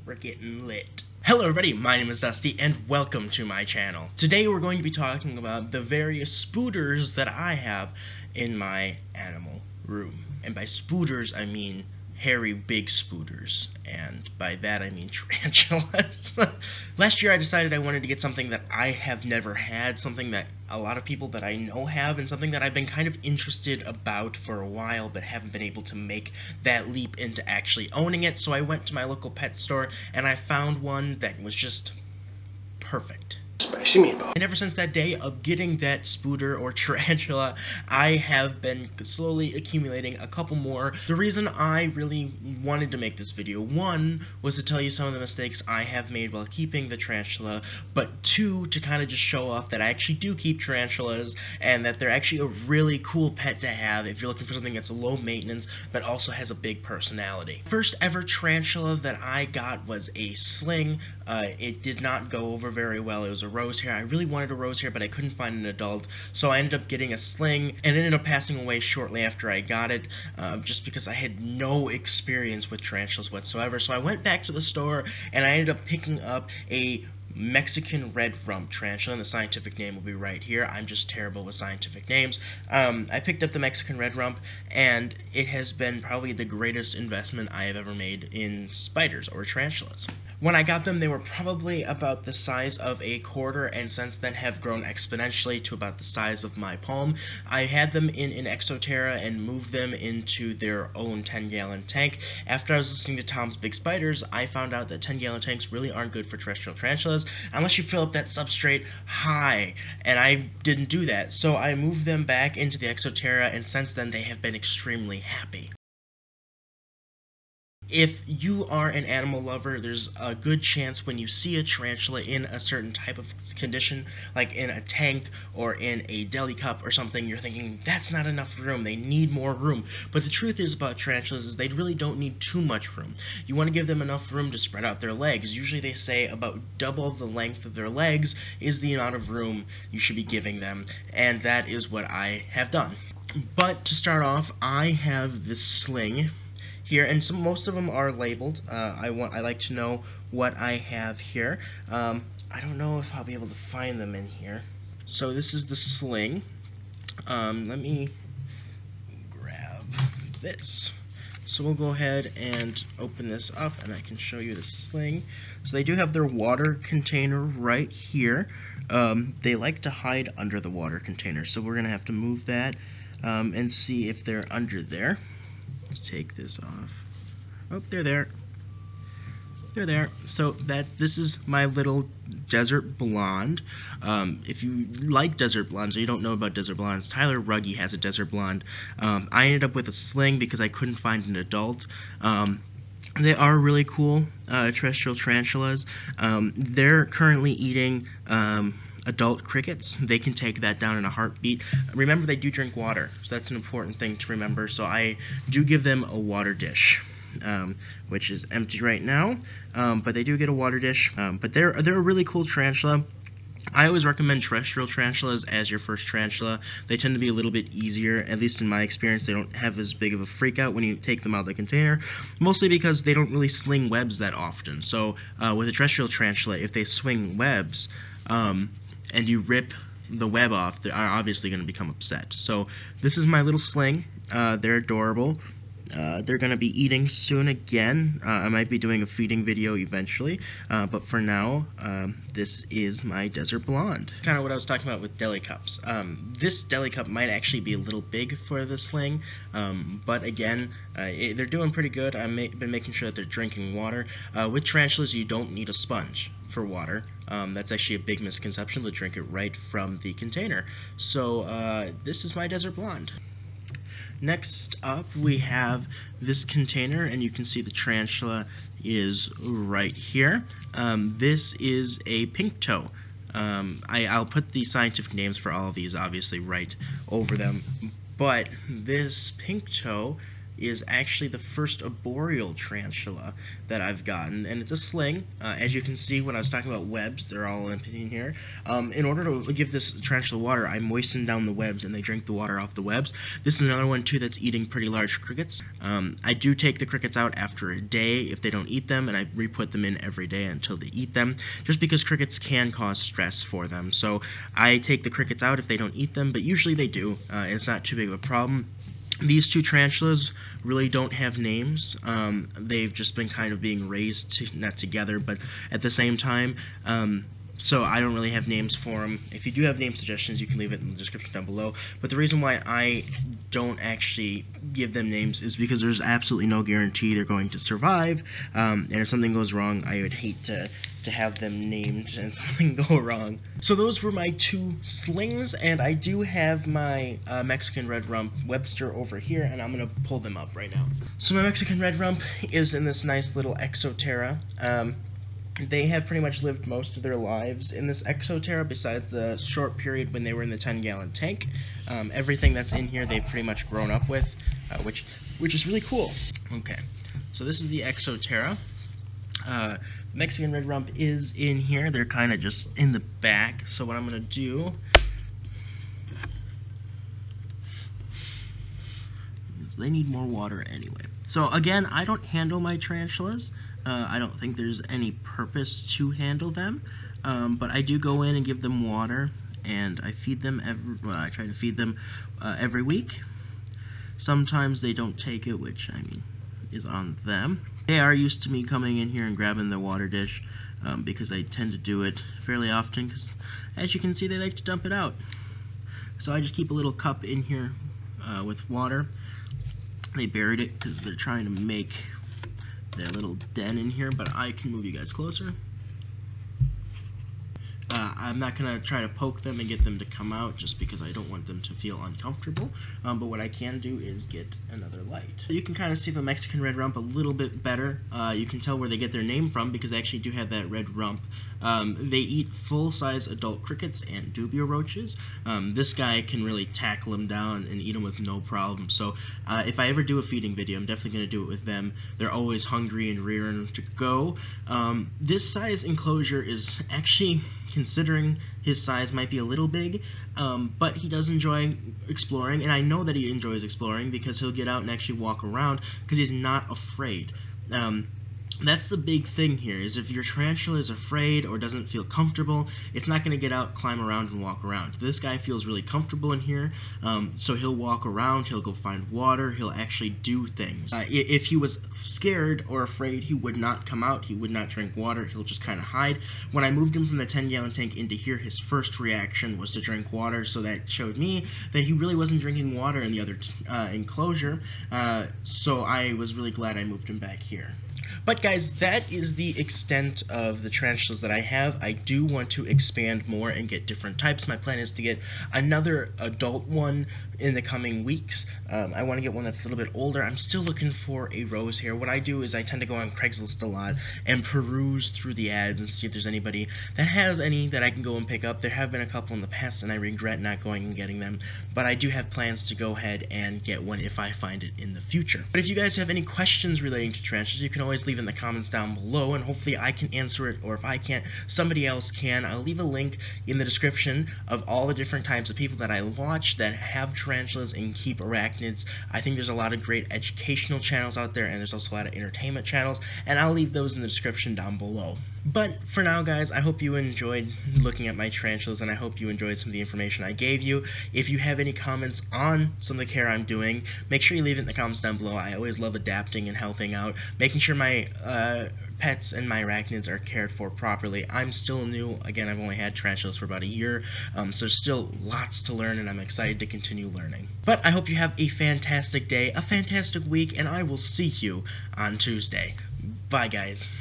We're getting lit. Hello everybody, my name is Dusty and welcome to my channel. Today we're going to be talking about the various spooters that I have in my animal room. And by spooters I mean hairy big spooters, and by that I mean tarantulas. Last year I decided I wanted to get something that I have never had, something that a lot of people that I know have, and something that I've been kind of interested about for a while but haven't been able to make that leap into actually owning it. So I went to my local pet store and I found one that was just perfect. Spicy meatball. And ever since that day of getting that spooter or tarantula, I have been slowly accumulating a couple more. The reason I really wanted to make this video, one, was to tell you some of the mistakes I have made while keeping the tarantula, but two, to kind of just show off that I actually do keep tarantulas, and that they're actually a really cool pet to have if you're looking for something that's low maintenance, but also has a big personality. First ever tarantula that I got was a sling. It did not go over very well. It was a rose hair. I really wanted a rose hair, but I couldn't find an adult, so I ended up getting a sling, and it ended up passing away shortly after I got it, just because I had no experience with tarantulas whatsoever. So I went back to the store, and I ended up picking up a Mexican red rump tarantula, and the scientific name will be right here. I'm just terrible with scientific names. I picked up the Mexican red rump, and it has been probably the greatest investment I have ever made in spiders or tarantulas. When I got them, they were probably about the size of a quarter, and since then have grown exponentially to about the size of my palm. I had them in an Exoterra and moved them into their own 10-gallon tank. After I was listening to Tom's Big Spiders, I found out that 10-gallon tanks really aren't good for terrestrial tarantulas unless you fill up that substrate high, and I didn't do that. So I moved them back into the Exoterra, and since then they have been extremely happy. If you are an animal lover, there's a good chance when you see a tarantula in a certain type of condition, like in a tank or in a deli cup or something, you're thinking, that's not enough room, they need more room. But the truth is about tarantulas is they really don't need too much room. You want to give them enough room to spread out their legs. Usually they say about double the length of their legs is the amount of room you should be giving them, and that is what I have done. But to start off, I have this sling here, and most of them are labeled. I like to know what I have here. I don't know if I'll be able to find them in here. So this is the sling. Let me grab this. So we'll go ahead and open this up, and I can show you the sling. So they do have their water container right here. They like to hide under the water container, so we're gonna have to move that and see if they're under there. Let's take this off. Oh, they're there. They're there. So this is my little desert blonde. If you like desert blondes or you don't know about desert blondes, Tyler Ruggie has a desert blonde. I ended up with a sling because I couldn't find an adult. They are really cool terrestrial tarantulas. They're currently eating adult crickets. They can take that down in a heartbeat. Remember, they do drink water, so that's an important thing to remember. So I do give them a water dish, which is empty right now, but they do get a water dish. But they're a really cool tarantula. I always recommend terrestrial tarantulas as your first tarantula. They tend to be a little bit easier, at least in my experience. They don't have as big of a freak out when you take them out of the container, mostly because they don't really sling webs that often. So with a terrestrial tarantula, if they swing webs, and you rip the web off, they are obviously going to become upset. So this is my little sling. They're adorable. They're going to be eating soon again. I might be doing a feeding video eventually, but for now, this is my desert blonde. Kind of what I was talking about with deli cups. This deli cup might actually be a little big for the sling, but again, they're doing pretty good. I've been making sure that they're drinking water. With tarantulas, you don't need a sponge for water. That's actually a big misconception. They'll drink it right from the container. So this is my desert blonde. Next up, we have this container, and you can see the tarantula is right here. This is a pink toe. I'll put the scientific names for all of these, obviously, right over them. But this pink toe is actually the first arboreal tarantula that I've gotten, and it's a sling. As you can see, when I was talking about webs, they're all in here. In order to give this tarantula water, I moisten down the webs, and they drink the water off the webs. This is another one, too, that's eating pretty large crickets. I do take the crickets out after a day if they don't eat them, and I re-put them in every day until they eat them, just because crickets can cause stress for them. So I take the crickets out if they don't eat them, but usually they do. It's not too big of a problem. These two tarantulas really don't have names. They've just been kind of being raised not together, but at the same time, so I don't really have names for them. If you do have name suggestions, you can leave it in the description down below. But the reason why I don't actually give them names is because there's absolutely no guarantee they're going to survive. And if something goes wrong, I would hate to have them named and something go wrong. So those were my two slings, and I do have my Mexican red rump Webster over here, and I'm going to pull them up right now. So my Mexican red rump is in this nice little Exoterra. They have pretty much lived most of their lives in this Exoterra, besides the short period when they were in the 10-gallon tank. Everything that's in here they've pretty much grown up with, which is really cool. Okay, so this is the Exoterra. Mexican red rump is in here. They're kind of just in the back. So what I'm going to do is they need more water anyway. So again, I don't handle my tarantulas. I don't think there's any purpose to handle them, but I do go in and give them water, and I feed them I try to feed them every week. Sometimes they don't take it, which, I mean, is on them. They are used to me coming in here and grabbing their water dish, because I tend to do it fairly often, because as you can see, they like to dump it out. So I just keep a little cup in here with water. They buried it because they're trying to make their little den in here, but I can move you guys closer. I'm not going to try to poke them and get them to come out, just because I don't want them to feel uncomfortable, but what I can do is get another light. You can kind of see the Mexican red rump a little bit better. You can tell where they get their name from, because they actually do have that red rump. They eat full-size adult crickets and dubia roaches. This guy can really tackle them down and eat them with no problem, so if I ever do a feeding video, I'm definitely going to do it with them. They're always hungry and rearing to go. This size enclosure is actually, considering his size, might be a little big, but he does enjoy exploring, and I know that he enjoys exploring because he'll get out and actually walk around because he's not afraid. That's the big thing here, is if your tarantula is afraid or doesn't feel comfortable, it's not going to get out, climb around, and walk around. This guy feels really comfortable in here, so he'll walk around, he'll go find water, he'll actually do things. If he was scared or afraid, he would not come out, he would not drink water, he'll just kind of hide. When I moved him from the 10-gallon tank into here, his first reaction was to drink water, so that showed me that he really wasn't drinking water in the other enclosure, so I was really glad I moved him back here. But guys, that is the extent of the tarantulas that I have. I do want to expand more and get different types. My plan is to get another adult one in the coming weeks. I want to get one that's a little bit older. I'm still looking for a rose hair. What I do is I tend to go on Craigslist a lot and peruse through the ads and see if there's anybody that has any that I can go and pick up. There have been a couple in the past, and I regret not going and getting them, but I do have plans to go ahead and get one if I find it in the future. But if you guys have any questions relating to tarantulas, you can always leave in the comments down below, and hopefully I can answer it, or if I can't, somebody else can. I'll leave a link in the description of all the different types of people that I watch that have tarantulas and keep arachnids. I think there's a lot of great educational channels out there, and there's also a lot of entertainment channels, and I'll leave those in the description down below. But for now, guys, I hope you enjoyed looking at my tarantulas, and I hope you enjoyed some of the information I gave you. If you have any comments on some of the care I'm doing, make sure you leave it in the comments down below. I always love adapting and helping out, making sure my pets and my arachnids are cared for properly. I'm still new. Again, I've only had tarantulas for about a year, so there's still lots to learn, and I'm excited to continue learning. But I hope you have a fantastic day, a fantastic week, and I will see you on Tuesday. Bye, guys.